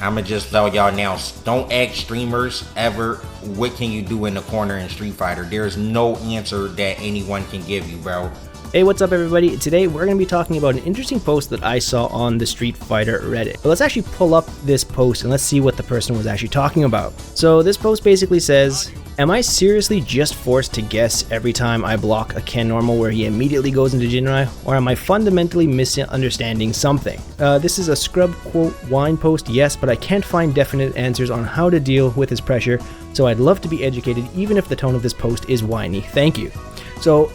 I'ma just tell y'all now, don't ask streamers ever what can you do in the corner in Street Fighter. There's no answer that anyone can give you, bro. Hey, what's up everybody? Today we're going to be talking about an interesting post that I saw on the Street Fighter Reddit. But let's actually pull up this post and let's see what the person was actually talking about. So this post basically says, am I seriously just forced to guess every time I block a Ken normal where he immediately goes into Jinrai, or am I fundamentally misunderstanding something? This is a scrub quote wine post, yes, but I can't find definite answers on how to deal with his pressure, so I'd love to be educated even if the tone of this post is whiny. Thank you. So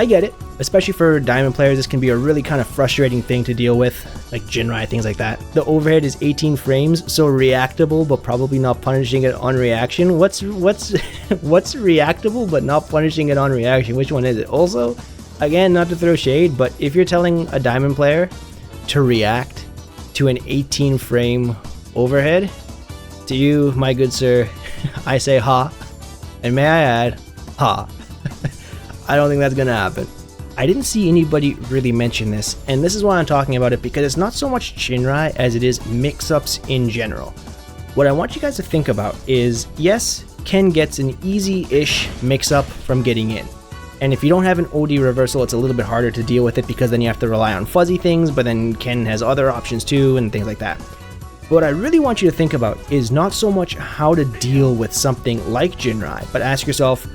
I get it, especially for diamond players. This can be a really kind of frustrating thing to deal with, like Jinrai, things like that. The overhead is 18 frames, so reactable but probably not punishing it on reaction. What's reactable but not punishing it on reaction? Which one is it? Also, again, not to throw shade, but if you're telling a diamond player to react to an 18 frame overhead, to you, my good sir, I say ha, and may I add, ha. I don't think that's gonna happen. I didn't see anybody really mention this, and this is why I'm talking about it, because it's not so much Jinrai as it is mix-ups in general. What I want you guys to think about is, yes, Ken gets an easy-ish mix-up from getting in. And if you don't have an OD reversal, it's a little bit harder to deal with it because then you have to rely on fuzzy things, but then Ken has other options too and things like that. What I really want you to think about is not so much how to deal with something like Jinrai, but ask yourself,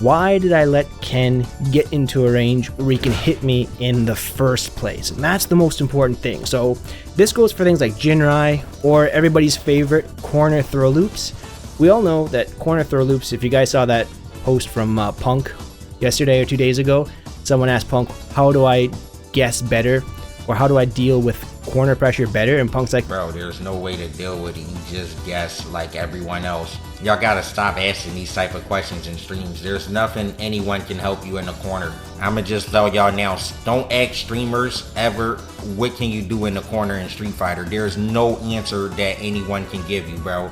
why did I let Ken get into a range where he can hit me in the first place? And that's the most important thing. So this goes for things like Jinrai or everybody's favorite corner throw loops. We all know that corner throw loops, if you guys saw that post from Punk yesterday or 2 days ago, someone asked Punk, how do I guess better? Or how do I deal with corner pressure better? And Punk's like, bro, there's no way to deal with it. You just guess like everyone else. Y'all gotta stop asking these type of questions in streams. There's nothing anyone can help you in the corner. I'ma just tell y'all now, don't ask streamers ever what can you do in the corner in Street Fighter. There's no answer that anyone can give you, bro.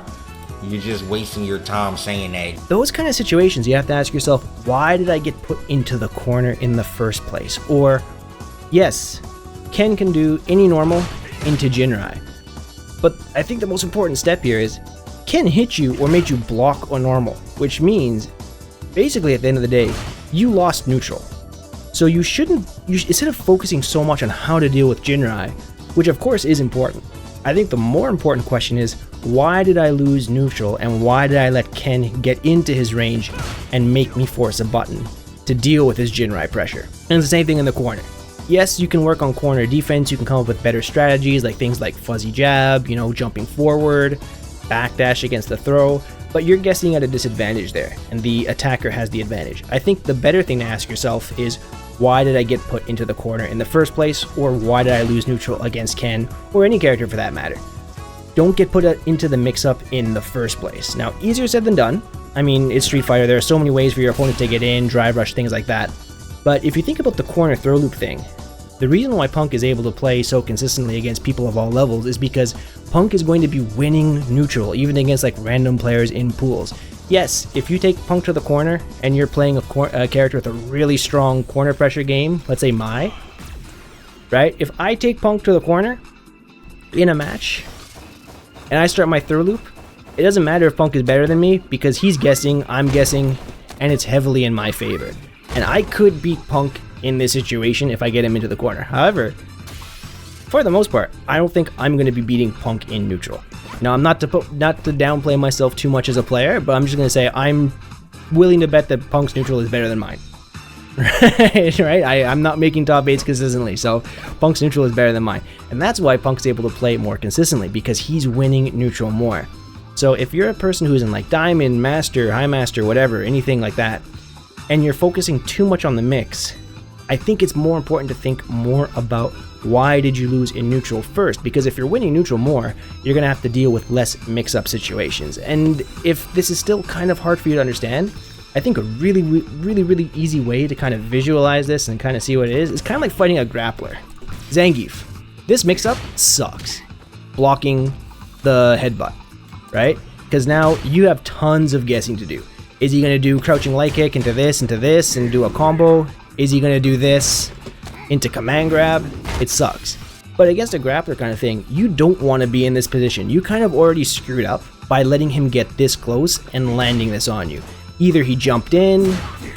You're just wasting your time saying that. Those kind of situations, you have to ask yourself, why did I get put into the corner in the first place? Or, yes, Ken can do any normal into Jinrai. But I think the most important step here is Ken hit you or made you block a normal, which means basically at the end of the day, you lost neutral. So you shouldn't, instead of focusing so much on how to deal with Jinrai, which of course is important, I think the more important question is, why did I lose neutral and why did I let Ken get into his range and make me force a button to deal with his Jinrai pressure? And it's the same thing in the corner. Yes, you can work on corner defense, you can come up with better strategies like things like fuzzy jab, jumping forward, backdash against the throw, but you're guessing at a disadvantage there, and the attacker has the advantage. I think the better thing to ask yourself is, why did I get put into the corner in the first place, or why did I lose neutral against Ken, or any character for that matter? Don't get put into the mix-up in the first place. Now, easier said than done. I mean, it's Street Fighter, there are so many ways for your opponent to get in, drive rush, things like that. But if you think about the corner throw loop thing, the reason why Punk is able to play so consistently against people of all levels is because Punk is going to be winning neutral, even against like random players in pools. Yes, if you take Punk to the corner and you're playing a character with a really strong corner pressure game, let's say Mai, right? If I take Punk to the corner in a match and I start my throw loop, it doesn't matter if Punk is better than me because he's guessing, I'm guessing, and it's heavily in my favor. And I could beat Punk in this situation if I get him into the corner. However, for the most part, I don't think I'm going to be beating Punk in neutral. Now, I'm not to downplay myself too much as a player, but I'm just going to say I'm willing to bet that Punk's neutral is better than mine. Right? I'm not making top 8s consistently, so Punk's neutral is better than mine. And that's why Punk's able to play more consistently, because he's winning neutral more. So if you're a person who's in like Diamond, Master, High Master, whatever, anything like that, and you're focusing too much on the mix, I think it's more important to think more about why did you lose in neutral first, because if you're winning neutral more, you're going to have to deal with less mix-up situations. And if this is still kind of hard for you to understand, I think a really easy way to kind of visualize this and kind of see what it is kind of like fighting a grappler. Zangief. This mix-up sucks. Blocking the headbutt, right? Because now you have tons of guessing to do. Is he going to do crouching light kick into this, and do a combo? Is he going to do this into command grab? It sucks. But against a grappler kind of thing, you don't want to be in this position. You kind of already screwed up by letting him get this close and landing this on you. Either he jumped in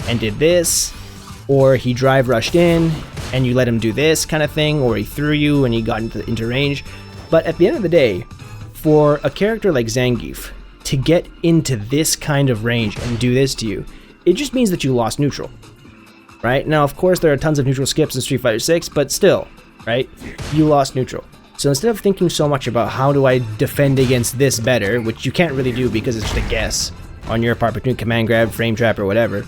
and did this, or he drive rushed in and you let him do this kind of thing, or he threw you and he got into range. But at the end of the day, for a character like Zangief to get into this kind of range and do this to you, it just means that you lost neutral. Right? Now, of course, there are tons of neutral skips in Street Fighter 6, but still, right? You lost neutral. So instead of thinking so much about how do I defend against this better, which you can't really do because it's just a guess on your part between command grab, frame trap, or whatever,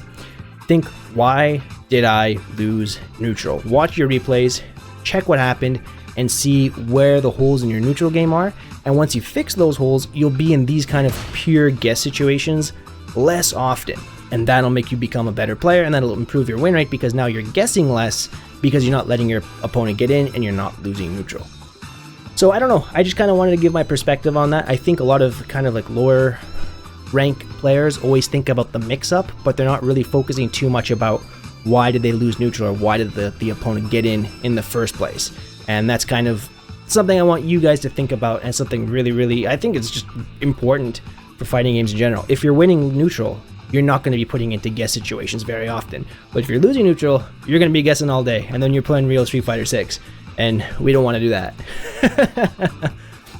think, why did I lose neutral? Watch your replays, check what happened, and see where the holes in your neutral game are. And once you fix those holes, you'll be in these kind of pure guess situations less often. And that'll make you become a better player, and that'll improve your win rate because now you're guessing less because you're not letting your opponent get in and you're not losing neutral. So I don't know, I just kind of wanted to give my perspective on that. I think a lot of kind of like lower rank players always think about the mix-up, but they're not really focusing too much about why did they lose neutral or why did the opponent get in the first place. And that's kind of something I want you guys to think about, and something really, I think it's just important for fighting games in general. If you're winning neutral, you're not going to be putting into guess situations very often. But if you're losing neutral, you're going to be guessing all day, and then you're playing real Street Fighter 6, and we don't want to do that.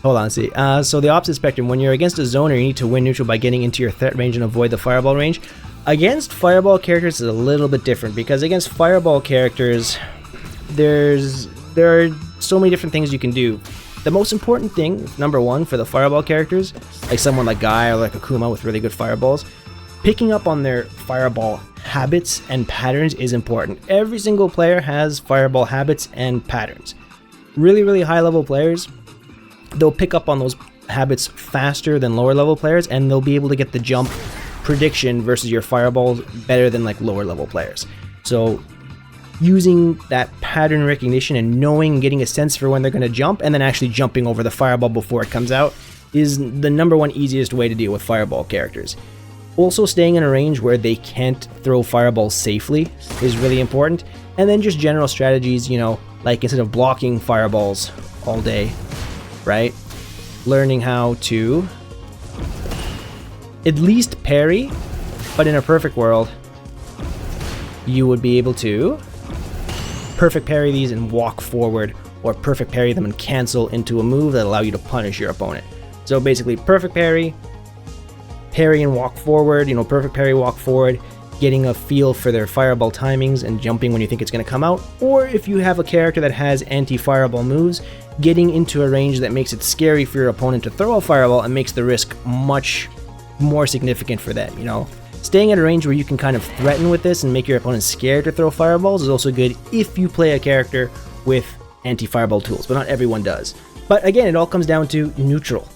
Hold on, see. So the opposite spectrum, when you're against a zoner, you need to win neutral by getting into your threat range and avoid the fireball range. Against fireball characters, it's a little bit different, because against fireball characters, there are so many different things you can do. The most important thing, number one, for the fireball characters, like someone like Guy or like Akuma with really good fireballs, picking up on their fireball habits and patterns is important. Every single player has fireball habits and patterns. Really high level players, they'll pick up on those habits faster than lower level players, and they'll be able to get the jump prediction versus your fireballs better than like lower level players. So using that pattern recognition and knowing, getting a sense for when they're going to jump, and then actually jumping over the fireball before it comes out is the number one easiest way to deal with fireball characters. Also, staying in a range where they can't throw fireballs safely is really important. And then just general strategies, you know, like instead of blocking fireballs all day, right? Learning how to at least parry, but in a perfect world, you would be able to perfect parry these and walk forward, or perfect parry them and cancel into a move that allow you to punish your opponent. So basically, perfect parry and walk forward, you know, perfect parry, walk forward, getting a feel for their fireball timings and jumping when you think it's going to come out. Or if you have a character that has anti-fireball moves, getting into a range that makes it scary for your opponent to throw a fireball and makes the risk much more significant for them, you know. Staying at a range where you can kind of threaten with this and make your opponent scared to throw fireballs is also good if you play a character with anti-fireball tools, but not everyone does. But again, it all comes down to neutral,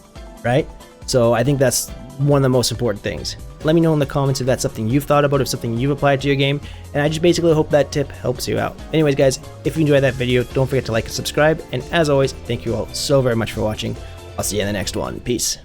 right? So I think that's one of the most important things. Let me know in the comments if that's something you've thought about, if something you've applied to your game, and I just basically hope that tip helps you out. Anyways guys, if you enjoyed that video, don't forget to like and subscribe, and as always, thank you all so very much for watching. I'll see you in the next one. Peace.